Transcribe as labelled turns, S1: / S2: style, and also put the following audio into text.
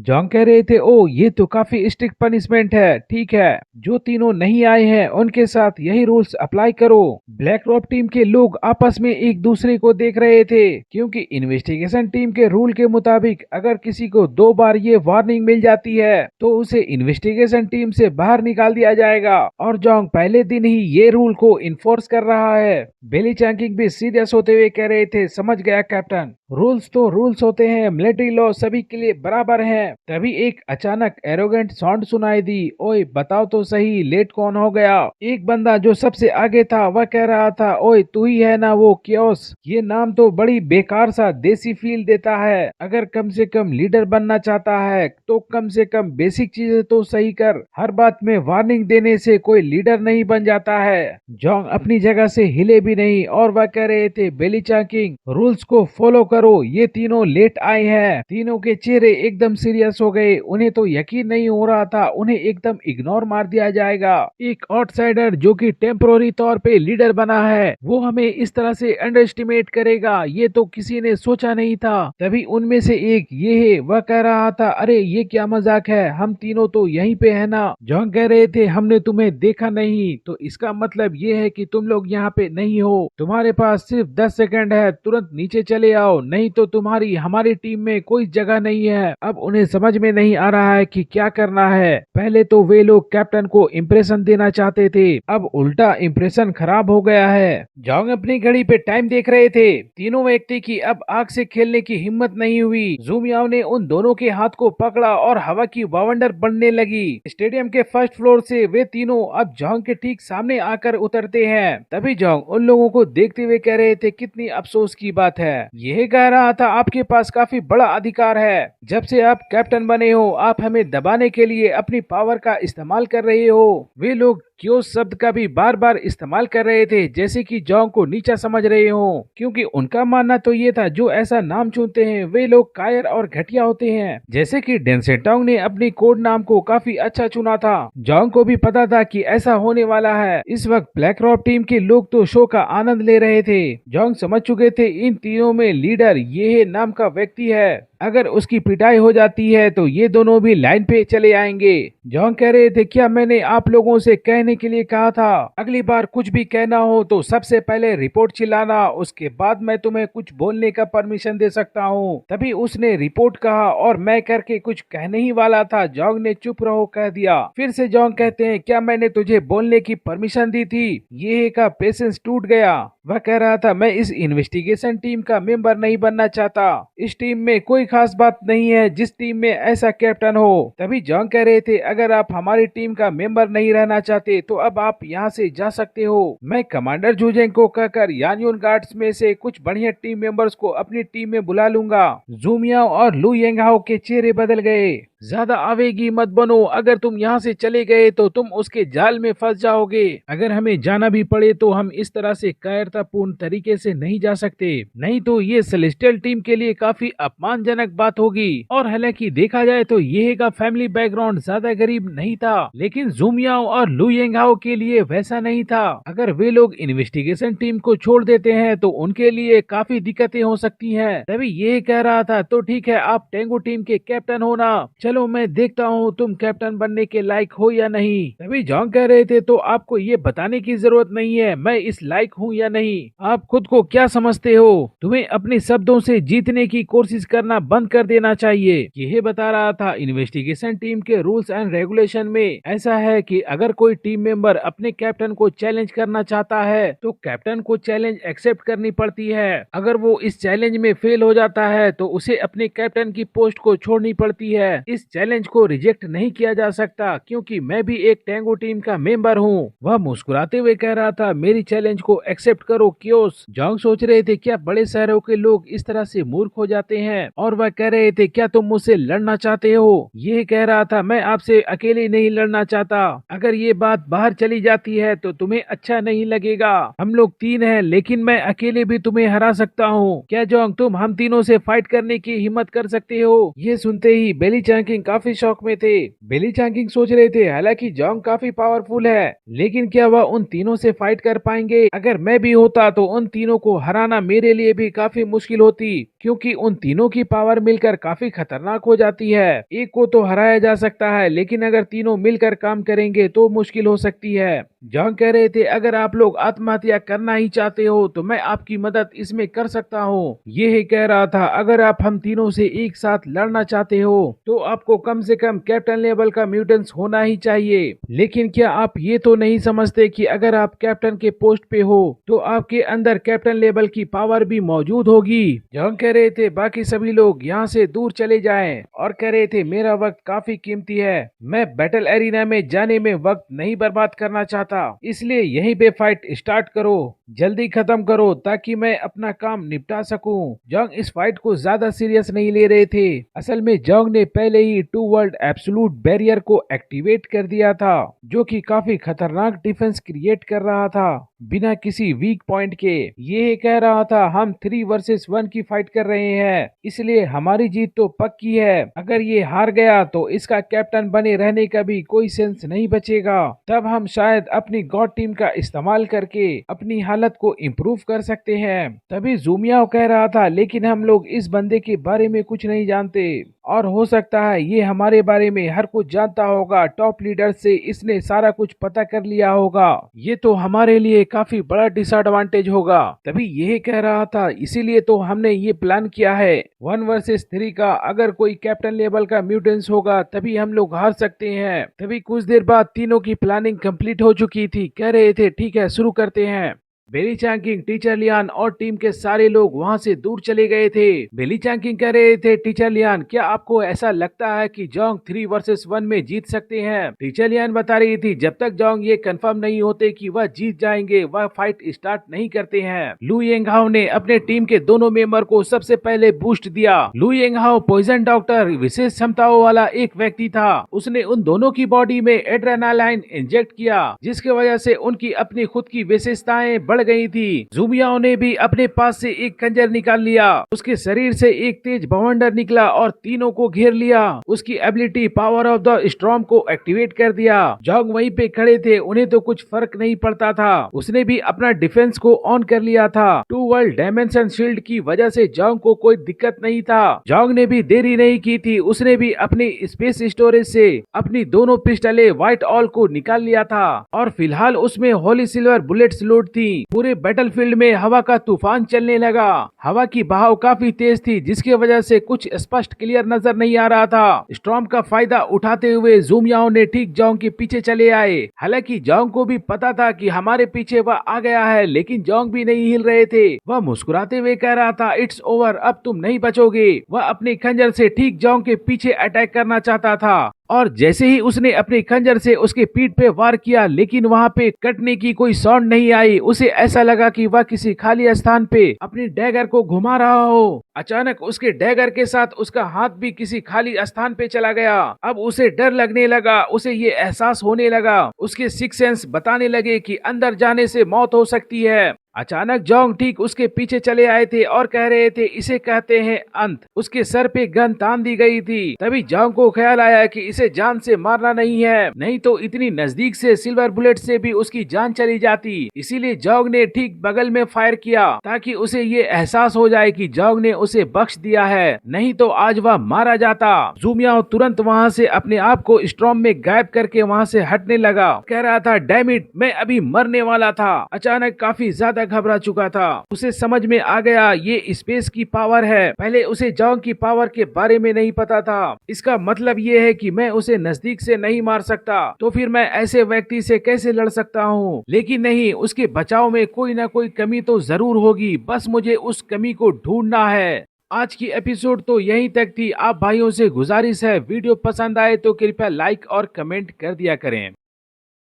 S1: जॉन्ग कह रहे थे, ओ ये तो काफी स्ट्रिक्ट पनिशमेंट है। ठीक है, जो तीनों नहीं आए हैं उनके साथ यही रूल्स अप्लाई करो। ब्लैक रॉक टीम के लोग आपस में एक दूसरे को देख रहे थे, क्योंकि इन्वेस्टिगेशन टीम के रूल के मुताबिक अगर किसी को 2 बार ये वार्निंग मिल जाती है तो उसे इन्वेस्टिगेशन टीम से बाहर निकाल दिया जाएगा। और जॉन्ग पहले दिन ही ये रूल को इन्फोर्स कर रहा है। बेली चैंकिंग भी सीरियस होते हुए कह रहे थे, समझ गया कैप्टन, रूल्स तो रूल्स होते हैं, मिलिट्री लॉ सभी के लिए बराबर है। तभी एक अचानक एरोगेंट साउंड सुनाई दी, ओए बताओ तो सही लेट कौन हो गया। एक बंदा जो सबसे आगे था वह कह रहा था, ओए तू ही है ना वो कियोस। ये नाम तो बड़ी बेकार सा देसी फील देता है। अगर कम से कम लीडर बनना चाहता है तो कम से कम बेसिक चीजें तो सही कर। हर बात में वार्निंग देने से कोई लीडर नहीं बन जाता है। जॉन्ग अपनी जगह से हिले भी नहीं और वह कह रहे थे, बेली चैंकिंग रूल्स को फॉलो करो। ये तीनों लेट आए हैं। तीनों के चेहरे एकदम सीरियस हो गए। उन्हें तो यकीन नहीं हो रहा था उन्हें एकदम इग्नोर मार दिया जाएगा। एक आउटसाइडर जो कि टेम्पोररी तौर पे लीडर बना है वो हमें इस तरह से अंडर एस्टिमेट करेगा, ये तो किसी ने सोचा नहीं था। तभी उनमें से एक ये है, वह कह रहा था, अरे ये क्या मजाक है, हम तीनों तो यहीं पे है ना। जॉन कह रहे थे, हमने तुम्हें देखा नहीं तो इसका मतलब ये है कि तुम लोग यहाँ पे नहीं हो। तुम्हारे पास सिर्फ 10 सेकंड है, तुरंत नीचे चले आओ, नहीं तो तुम्हारी हमारी टीम में कोई जगह नहीं है। अब उन्हें समझ में नहीं आ रहा है कि क्या करना है। पहले तो वे लोग कैप्टन को इम्प्रेशन देना चाहते थे, अब उल्टा इम्प्रेशन खराब हो गया है। जॉन्ग अपनी घड़ी पे टाइम देख रहे थे। तीनों व्यक्ति की अब आग से खेलने की हिम्मत नहीं हुई। जूम याओ ने उन दोनों के हाथ को पकड़ा और हवा की वावंडर बनने लगी। स्टेडियम के फर्स्ट फ्लोर से वे तीनों अब जॉन्ग के ठीक सामने आकर उतरते हैं। तभी जॉन्ग उन लोगों को देखते हुए कह रहे थे, कितनी अफसोस की बात है। यह कह रहा था, आपके पास काफी बड़ा अधिकार है। जब से आप कैप्टन बने हो आप हमें दबाने के लिए अपनी पावर का इस्तेमाल कर रहे हो। वे लोग क्यों शब्द का भी बार बार इस्तेमाल कर रहे थे, जैसे कि जॉन्ग को नीचा समझ रहे हो, क्योंकि उनका मानना तो ये था जो ऐसा नाम चुनते हैं वे लोग कायर और घटिया होते हैं। जैसे कि डेंसेटोंग ने अपनी कोड नाम को काफी अच्छा चुना था। जॉन्ग को भी पता था कि ऐसा होने वाला है। इस वक्त ब्लैक रॉक टीम के लोग तो शो का आनंद ले रहे थे। जॉन्ग समझ चुके थे इन तीनों में लीडर ये नाम का व्यक्ति है। अगर उसकी पिटाई हो जाती है तो ये दोनों भी लाइन पे चले आएंगे। जॉन्ग कह रहे थे, क्या मैंने आप लोगों से कहने के लिए कहा था, अगली बार कुछ भी कहना हो तो सबसे पहले रिपोर्ट चिल्लाना, उसके बाद मैं तुम्हें कुछ बोलने का परमिशन दे सकता हूँ। तभी उसने रिपोर्ट कहा और मैं करके कुछ कहने ही वाला था, जॉन्ग ने चुप रहो कह दिया। फिर से जॉन्ग कहते हैं, क्या मैंने तुझे बोलने की परमिशन दी थी। ये का पेशेंस टूट गया। वह कह रहा था, मैं इस इन्वेस्टिगेशन टीम का मेंबर नहीं बनना चाहता। इस टीम में कोई खास बात नहीं है जिस टीम में ऐसा कैप्टन हो। तभी जॉन्ग कह रहे थे, अगर आप हमारी टीम का मेंबर नहीं रहना चाहते तो अब आप यहाँ से जा सकते हो। मैं कमांडर जूजेंग को कहकर यान्यून गार्ड्स में से कुछ बढ़िया टीम मेंबर्स को अपनी टीम में बुला लूंगा। जूम याओ और लू येंगहाओ के चेहरे बदल गए। ज्यादा आवेगी मत बनो, अगर तुम यहाँ से चले गए तो तुम उसके जाल में फंस जाओगे। अगर हमें जाना भी पड़े तो हम इस तरह से कायरतापूर्ण तरीके से नहीं जा सकते, नहीं तो ये सेलेस्टियल टीम के लिए काफी अपमानजनक बात होगी। और हालांकि देखा जाए तो ये का फैमिली बैकग्राउंड ज्यादा गरीब नहीं था, लेकिन जूम याओ और लू येंगहाओ के लिए वैसा नहीं था। अगर वे लोग इन्वेस्टिगेशन टीम को छोड़ देते हैं तो उनके लिए काफी दिक्कतें हो सकती हैं। तभी ये कह रहा था, तो ठीक है आप टेंगो टीम के कैप्टन हो ना, चलो मैं देखता हूँ तुम कैप्टन बनने के लायक हो या नहीं। तभी जॉन्ग कह रहे थे, तो आपको ये बताने की जरूरत नहीं है मैं इस लायक हूँ या नहीं। आप खुद को क्या समझते हो। तुम्हें अपने शब्दों से जीतने की कोशिश करना बंद कर देना चाहिए। यह बता रहा था, इन्वेस्टिगेशन टीम के रूल्स एंड रेगुलेशन में ऐसा है कि अगर कोई टीम मेंबर अपने कैप्टन को चैलेंज करना चाहता है तो कैप्टन को चैलेंज एक्सेप्ट करनी पड़ती है। अगर वो इस चैलेंज में फेल हो जाता है तो उसे अपने कैप्टन की पोस्ट को छोड़नी पड़ती है। इस चैलेंज को रिजेक्ट नहीं किया जा सकता, क्योंकि मैं भी एक टेंगो टीम का मेंबर हूँ। वह मुस्कुराते हुए कह रहा था, मेरी चैलेंज को एक्सेप्ट करो कियोस। जॉन्ग सोच रहे थे, क्या बड़े शहरों के लोग इस तरह से मूर्ख हो जाते हैं। और वह कह रहे थे, क्या तुम मुझसे लड़ना चाहते हो। ये कह रहा था, मैं आपसे अकेले नहीं लड़ना चाहता। अगर ये बात बाहर चली जाती है तो तुम्हें अच्छा नहीं लगेगा। हम लोग 3 हैं, लेकिन मैं अकेले भी तुम्हें हरा सकता हूँ। क्या जॉन्ग तुम हम तीनों से फाइट करने की हिम्मत कर सकते हो। ये सुनते ही बेली चैंग चैंकिंग काफी शौक में थे। बिली चैंकिंग सोच रहे थे हालांकि जोंग काफी पावरफुल है, लेकिन क्या वह उन तीनों से फाइट कर पाएंगे? अगर मैं भी होता तो उन तीनों को हराना मेरे लिए भी काफी मुश्किल होती, क्योंकि उन तीनों की पावर मिलकर काफी खतरनाक हो जाती है। एक को तो हराया जा सकता है, लेकिन अगर तीनों मिलकर काम करेंगे तो मुश्किल हो सकती है। जोंग कह रहे थे अगर आप लोग आत्महत्या करना ही चाहते हो तो मैं आपकी मदद इसमें कर सकता हूँ। ये ही कह रहा था अगर आप हम तीनों से एक साथ लड़ना चाहते हो तो आपको कम से कम कैप्टन लेवल का म्यूटेंट्स होना ही चाहिए। लेकिन क्या आप ये तो नहीं समझते कि अगर आप कैप्टन के पोस्ट पे हो तो आपके अंदर कैप्टन लेवल की पावर भी मौजूद होगी। जोंग कह रहे थे बाकी सभी लोग यहाँ से दूर चले जाएं और कह रहे थे मेरा वक्त काफी कीमती है, मैं बैटल एरिना में जाने में वक्त नहीं बर्बाद करना चाहता, इसलिए यहीं पे फाइट स्टार्ट करो, जल्दी खत्म करो ताकि मैं अपना काम निपटा सकूं। जोंग इस फाइट को ज्यादा सीरियस नहीं ले रहे थे। असल में जोंग ने पहले ही टू वर्ल्ड एब्सोल्यूट बैरियर को एक्टिवेट कर दिया था, जो कि काफी खतरनाक डिफेंस क्रिएट कर रहा था बिना किसी वीक पॉइंट के। ये कह रहा था हम 3 वर्सेस 1 की फाइट कर रहे हैं, इसलिए हमारी जीत तो पक्की है। अगर ये हार गया तो इसका कैप्टन बने रहने का भी कोई सेंस नहीं बचेगा। तब हम शायद अपनी गॉड टीम का इस्तेमाल करके अपनी हालत को इम्प्रूव कर सकते हैं। तभी ज़ूमियाओ कह रहा था लेकिन हम लोग इस बंदे के बारे में कुछ नहीं जानते और हो सकता है ये हमारे बारे में हर कुछ जानता होगा। टॉप लीडर से इसने सारा कुछ पता कर लिया होगा, ये तो हमारे लिए काफी बड़ा डिसएडवांटेज होगा। तभी यह कह रहा था इसीलिए तो हमने ये प्लान किया है 1 वर्सेस 3 का। अगर कोई कैप्टन लेवल का म्यूटेंस होगा तभी हम लोग हार सकते हैं। तभी कुछ देर बाद तीनों की प्लानिंग कंप्लीट हो चुकी थी। कह रहे थे ठीक है शुरू करते हैं। बेली चैंकिंग, टीचर लियान और टीम के सारे लोग वहां से दूर चले गए थे। बेली चैंकिंग कह रहे थे टीचर लियान क्या आपको ऐसा लगता है कि जोंग 3 वर्सेस 1 में जीत सकते हैं? टीचर लियान बता रही थी जब तक जोंग ये कंफर्म नहीं होते कि वह जीत जाएंगे वह फाइट स्टार्ट नहीं करते हैं। लू येंगहाओ ने अपने टीम के दोनों मेंबर को सबसे पहले बूस्ट दिया। लू येंगहाओ पॉइजन डॉक्टर विशेष क्षमताओं वाला एक व्यक्ति था। उसने उन दोनों की बॉडी में एड्रेनालाइन इंजेक्ट किया, जिसकी वजह से उनकी अपनी खुद की विशेषताएं बढ़ गई थी। ज़ूमियाओ ने भी अपने पास से एक खंजर निकाल लिया। उसके शरीर से एक तेज बवंडर निकला और तीनों को घेर लिया। उसकी ability power of the storm को एक्टिवेट कर दिया। जोंग वहीं पे खड़े थे, उन्हें तो कुछ फर्क नहीं पड़ता था। उसने भी अपना डिफेंस को ऑन कर लिया था। 2 वर्ल्ड डायमेंशन शील्ड की वजह से जोंग को कोई दिक्कत नहीं था। जोंग ने भी देरी नहीं की थी, उसने भी अपनी स्पेस स्टोरेज से अपनी दोनों पिस्टलें व्हाइट ऑल को निकाल लिया था और फिलहाल उसमें होली सिल्वर बुलेट्स लोड थी। पूरे बैटलफील्ड में हवा का तूफान चलने लगा। हवा की बहाव काफी तेज थी, जिसकी वजह से कुछ स्पष्ट क्लियर नजर नहीं आ रहा था। स्टॉर्म का फायदा उठाते हुए ज़ूमियाओ ने ठीक जोंग के पीछे चले आए। हालांकि जोंग को भी पता था कि हमारे पीछे वह आ गया है, लेकिन जोंग भी नहीं हिल रहे थे। वह मुस्कुराते हुए कह रहा था इट्स ओवर, अब तुम नहीं बचोगे। वह अपने खंजर से ठीक जोंग के पीछे अटैक करना चाहता था और जैसे ही उसने अपने खंजर से उसके पीठ पे वार किया, लेकिन वहाँ पे कटने की कोई साउंड नहीं आई। उसे ऐसा लगा कि वह किसी खाली स्थान पे अपनी डैगर को घुमा रहा हो। अचानक उसके डैगर के साथ उसका हाथ भी किसी खाली स्थान पे चला गया। अब उसे डर लगने लगा, उसे ये एहसास होने लगा, उसके सिक्स सेंस बताने लगे कि अंदर जाने से मौत हो सकती है। अचानक जोंग ठीक उसके पीछे चले आए थे और कह रहे थे इसे कहते हैं अंत। उसके सर पे गन तान दी गई थी। तभी जोंग को ख्याल आया कि इसे जान से मारना नहीं है, नहीं तो इतनी नजदीक से सिल्वर बुलेट से भी उसकी जान चली जाती। इसीलिए जोंग ने ठीक बगल में फायर किया ताकि उसे ये एहसास हो जाए कि जोंग ने उसे बख्श दिया है, नहीं तो आज वह मारा जाता। ज़ूमियाओ तुरंत वहाँ से अपने आप को स्टॉर्म में गायब करके वहाँ से हटने लगा। कह रहा था डैम इट, मैं अभी मरने वाला था। अचानक काफी ज्यादा घबरा चुका था। उसे समझ में आ गया ये स्पेस की पावर है। पहले उसे जोंग की पावर के बारे में नहीं पता था। इसका मतलब ये है कि मैं उसे नजदीक से नहीं मार सकता, तो फिर मैं ऐसे व्यक्ति से कैसे लड़ सकता हूँ? लेकिन नहीं, उसके बचाव में कोई ना कोई कमी तो जरूर होगी, बस मुझे उस कमी को ढूंढना है। आज की एपिसोड तो यहीं तक थी। आप भाइयों से गुजारिश है वीडियो पसंद आए तो कृपया लाइक और कमेंट कर दिया करें।